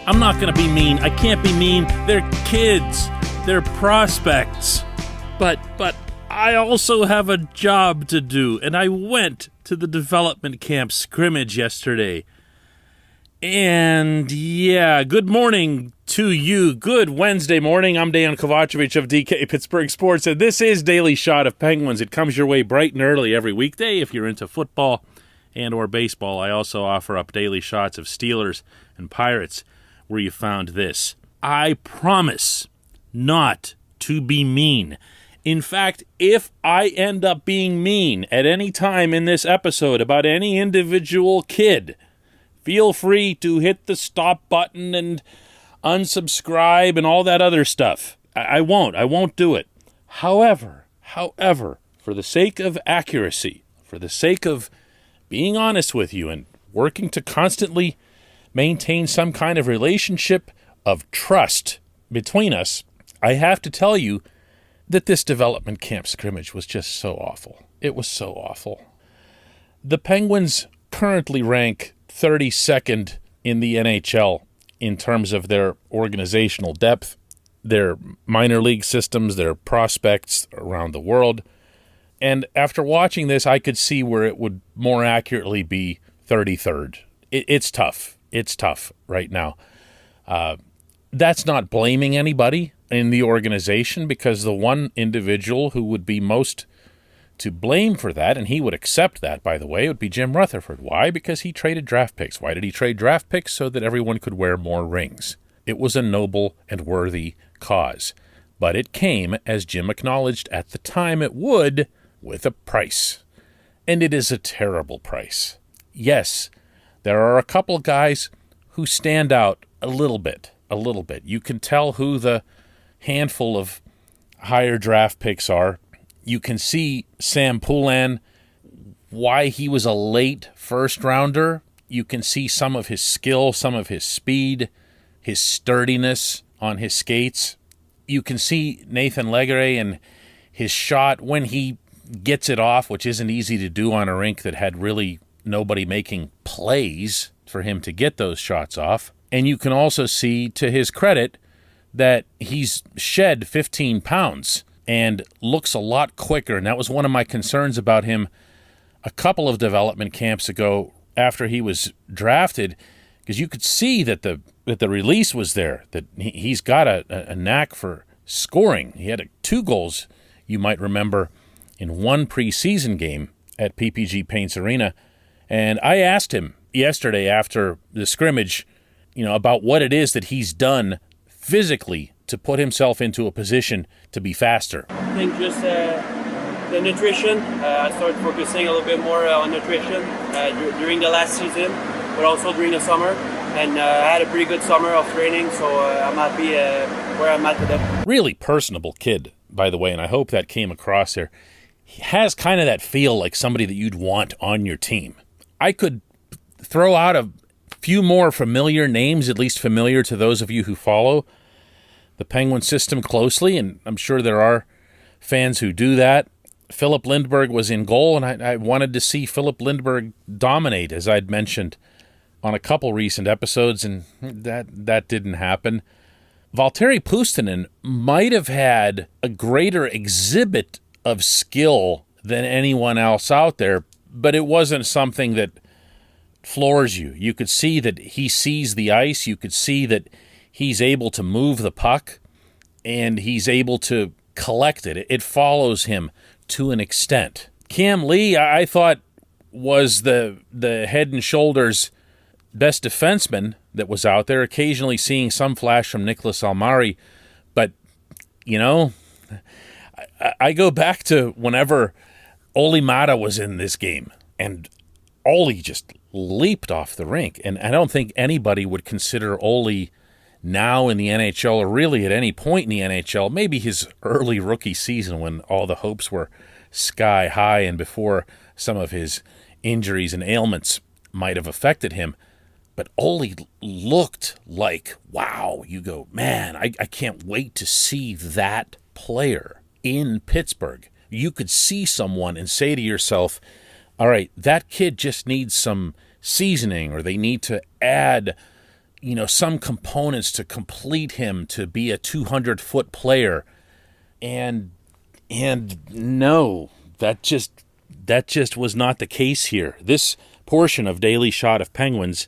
I'm not going to be mean. I can't be mean. They're kids. They're prospects. But I also have a job to do, and I went to the development camp scrimmage yesterday. And yeah, good morning to you. Good Wednesday morning. I'm Dejan Kovacevic of DK Pittsburgh Sports, and this is Daily Shot of Penguins. It comes your way bright and early every weekday if you're into football and or baseball. I also offer up daily shots of Steelers and Pirates where you found this. I promise not to be mean. In fact, if I end up being mean at any time in this episode about any individual kid, feel free to hit the stop button and unsubscribe and all that other stuff. I won't do it. However, for the sake of accuracy, for the sake of being honest with you and working to constantly maintain some kind of relationship of trust between us, I have to tell you that this development camp scrimmage was just so awful. It was so awful. The Penguins currently rank 32nd in the NHL in terms of their organizational depth, their minor league systems, their prospects around the world. And after watching this, I could see where it would more accurately be 33rd. It's tough. It's tough right now. That's not blaming anybody in the organization, because the one individual who would be most to blame for that, and he would accept that, by the way, would be Jim Rutherford. Why? Because he traded draft picks. Why did he trade draft picks? So that everyone could wear more rings. It was a noble and worthy cause. But it came, as Jim acknowledged at the time it would, with a price. And it is a terrible price. Yes, there are a couple guys who stand out a little bit. You can tell who the handful of higher draft picks are. You can see Sam Poulin, why he was a late first rounder. You can see some of his skill, some of his speed, his sturdiness on his skates. You can see Nathan Legare and his shot when he gets it off, which isn't easy to do on a rink that had really nobody making plays for him to get those shots off. And you can also see, to his credit, that he's shed 15 pounds and looks a lot quicker. And that was one of my concerns about him a couple of development camps ago after he was drafted, because you could see that the release was there, that he's got a knack for scoring. He had 2 goals, you might remember, in one preseason game at PPG Paints Arena. And I asked him yesterday after the scrimmage, about what it is that he's done physically to put himself into a position to be faster. I think just the nutrition. I started focusing a little bit more on nutrition during the last season, but also during the summer. And I had a pretty good summer of training, so I'm happy where I'm at today. Really personable kid, by the way, and I hope that came across there. He has kind of that feel like somebody that you'd want on your team. I could throw out a few more familiar names, at least familiar to those of you who follow the Penguin system closely, and I'm sure there are fans who do that. Philip Lindberg was in goal, and I wanted to see Philip Lindberg dominate, as I'd mentioned on a couple recent episodes, and that didn't happen. Valtteri Puustinen might have had a greater exhibit of skill than anyone else out there, but it wasn't something that floors you. You could see that he sees the ice. You could see that he's able to move the puck, and he's able to collect it. It follows him to an extent. Cam Lee, I thought, was the head and shoulders best defenseman that was out there, occasionally seeing some flash from Nicholas Almari. But, I go back to whenever Olli Määttä was in this game, and Olli just leaped off the rink. And I don't think anybody would consider Olli now in the NHL, or really at any point in the NHL, maybe his early rookie season when all the hopes were sky high and before some of his injuries and ailments might have affected him. But Olli looked like, wow, you go, man, I can't wait to see that player in Pittsburgh. You could see someone and say to yourself, all right, that kid just needs some seasoning, or they need to add some components to complete him to be a 200-foot player. And no, that just was not the case here. This portion of Daily Shot of Penguins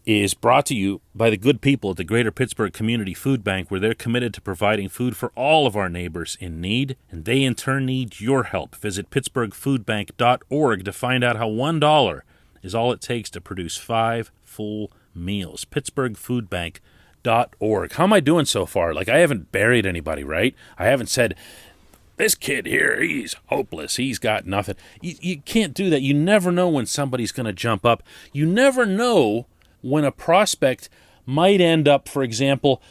is brought to you by the good people at the Greater Pittsburgh Community Food Bank, where they're committed to providing food for all of our neighbors in need, and they in turn need your help. Visit pittsburghfoodbank.org to find out how $1 is all it takes to produce 5 full meals. pittsburghfoodbank.org. How am I doing so far? Like, I haven't buried anybody, right? I haven't said, this kid here, he's hopeless. He's got nothing. You can't do that. You never know when somebody's going to jump up. You never know when a prospect might end up, for example,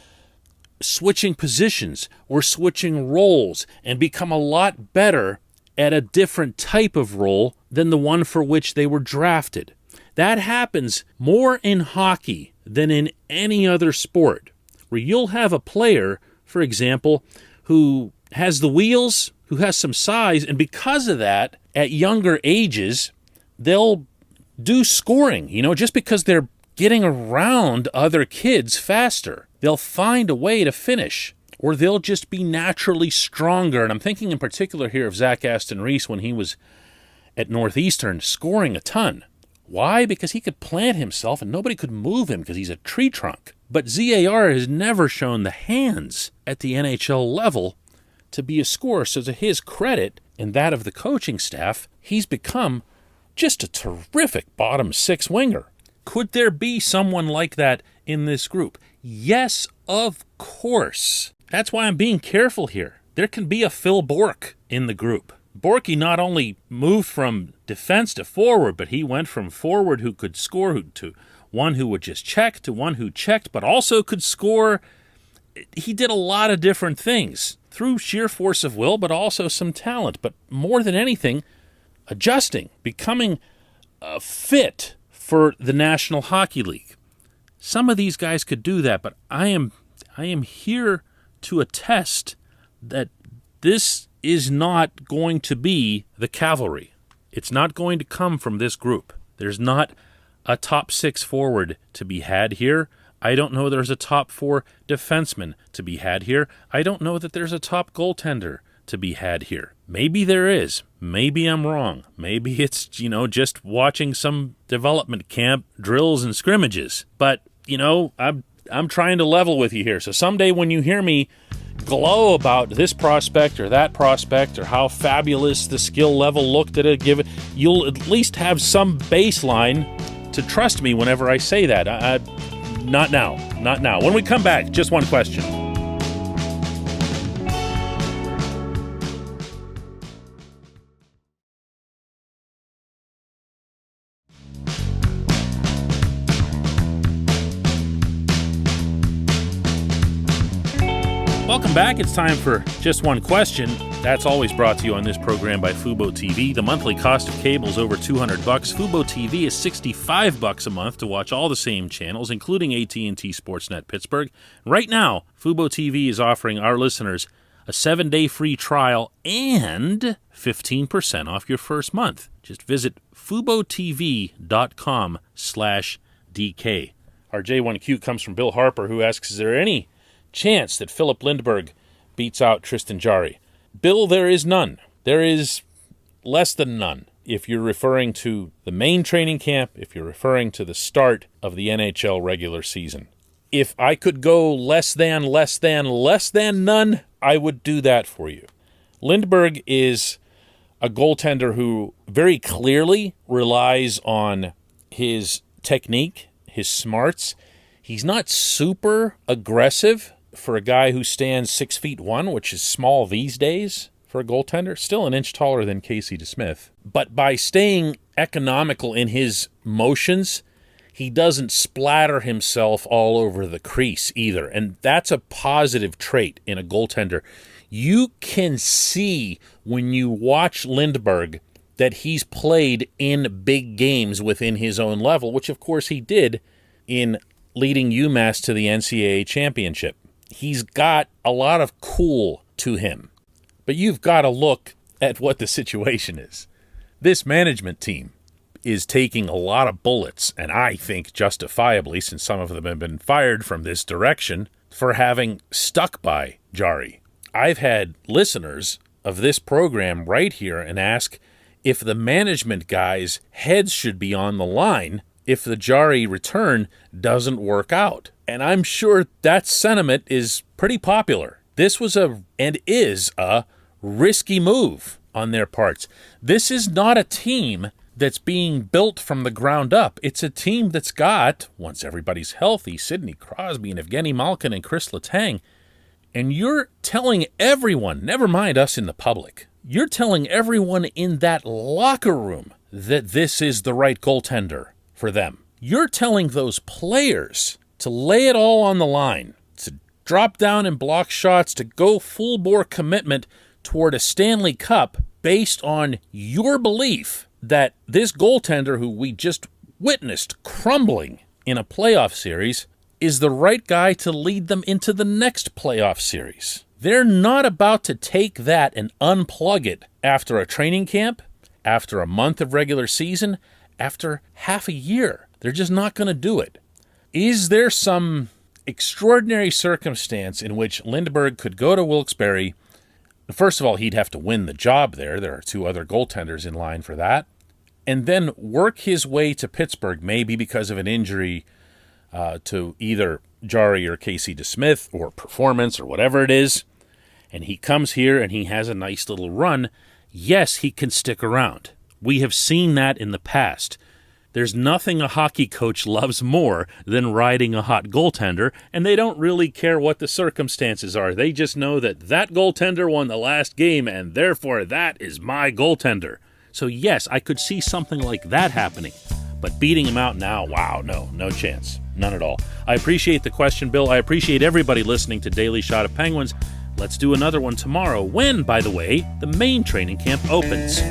switching positions or switching roles and become a lot better at a different type of role than the one for which they were drafted. That happens more in hockey than in any other sport, where you'll have a player, for example, who has the wheels, who has some size, and because of that, at younger ages, they'll do scoring, just because they're getting around other kids faster. They'll find a way to finish, or they'll just be naturally stronger. And I'm thinking in particular here of Zach Aston-Reese when he was at Northeastern scoring a ton. Why? Because he could plant himself and nobody could move him because he's a tree trunk. But ZAR has never shown the hands at the NHL level to be a scorer. So to his credit and that of the coaching staff, he's become just a terrific bottom six winger. Could there be someone like that in this group? Yes, of course. That's why I'm being careful here. There can be a Phil Bourque in the group. Borky not only moved from defense to forward, but he went from forward who could score to one who would just check to one who checked but also could score. He did a lot of different things through sheer force of will, but also some talent. But more than anything, adjusting, becoming fit for the National Hockey League. Some of these guys could do that, but I am here to attest that this is not going to be the cavalry. It's not going to come from this group. There's not a top 6 forward to be had here. I don't know there's a top 4 defenseman to be had here. I don't know that there's a top goaltender to be had here. Maybe there is. Maybe I'm wrong. Maybe it's, just watching some development camp drills and scrimmages. But, I'm trying to level with you here. So someday when you hear me glow about this prospect or that prospect or how fabulous the skill level looked at it, you'll at least have some baseline to trust me whenever I say that. Not now. Not now. When we come back, just one question. Welcome back. It's time for Just One Question. That's always brought to you on this program by Fubo TV. The monthly cost of cable is over $200. Fubo TV is $65 a month to watch all the same channels, including AT&T Sportsnet Pittsburgh. Right now, Fubo TV is offering our listeners a 7-day free trial and 15% off your first month. Just visit FuboTV.com/DK. Our J1Q comes from Bill Harper, who asks, is there any chance that Philip Lindbergh beats out Tristan Jarry? Bill, there is none. There is less than none. If you're referring to the main training camp, if you're referring to the start of the NHL regular season. If I could go less than none, I would do that for you. Lindbergh is a goaltender who very clearly relies on his technique, his smarts. He's not super aggressive for a guy who stands 6'1", which is small these days for a goaltender. Still an inch taller than Casey DeSmith. But by staying economical in his motions, he doesn't splatter himself all over the crease either. And that's a positive trait in a goaltender. You can see when you watch Lindbergh that he's played in big games within his own level, which of course he did in leading UMass to the NCAA championship. He's got a lot of cool to him. But you've got to look at what the situation is. This management team is taking a lot of bullets, and I think justifiably, since some of them have been fired from this direction, for having stuck by Jarry. I've had listeners of this program right here and ask if the management guys' heads should be on the line if the Jarry return doesn't work out. And I'm sure that sentiment is pretty popular. This was and is a risky move on their parts. This is not a team that's being built from the ground up. It's a team that's got, once everybody's healthy, Sidney Crosby and Evgeny Malkin and Chris Letang. And you're telling everyone, never mind us in the public, you're telling everyone in that locker room that this is the right goaltender for them. You're telling those players to lay it all on the line, to drop down and block shots, to go full-bore commitment toward a Stanley Cup based on your belief that this goaltender who we just witnessed crumbling in a playoff series is the right guy to lead them into the next playoff series. They're not about to take that and unplug it after a training camp, after a month of regular season, after half a year. They're just not going to do it. Is there some extraordinary circumstance in which Lindbergh could go to Wilkes-Barre? First of all, he'd have to win the job there. There are 2 other goaltenders in line for that. And then work his way to Pittsburgh, maybe because of an injury to either Jarry or Casey DeSmith or performance or whatever it is. And he comes here and he has a nice little run. Yes, he can stick around. We have seen that in the past. There's nothing a hockey coach loves more than riding a hot goaltender, and they don't really care what the circumstances are. They just know that that goaltender won the last game, and therefore that is my goaltender. So yes, I could see something like that happening. But beating him out now, wow, no chance. None at all. I appreciate the question, Bill. I appreciate everybody listening to Daily Shot of Penguins. Let's do another one tomorrow when, by the way, the main training camp opens.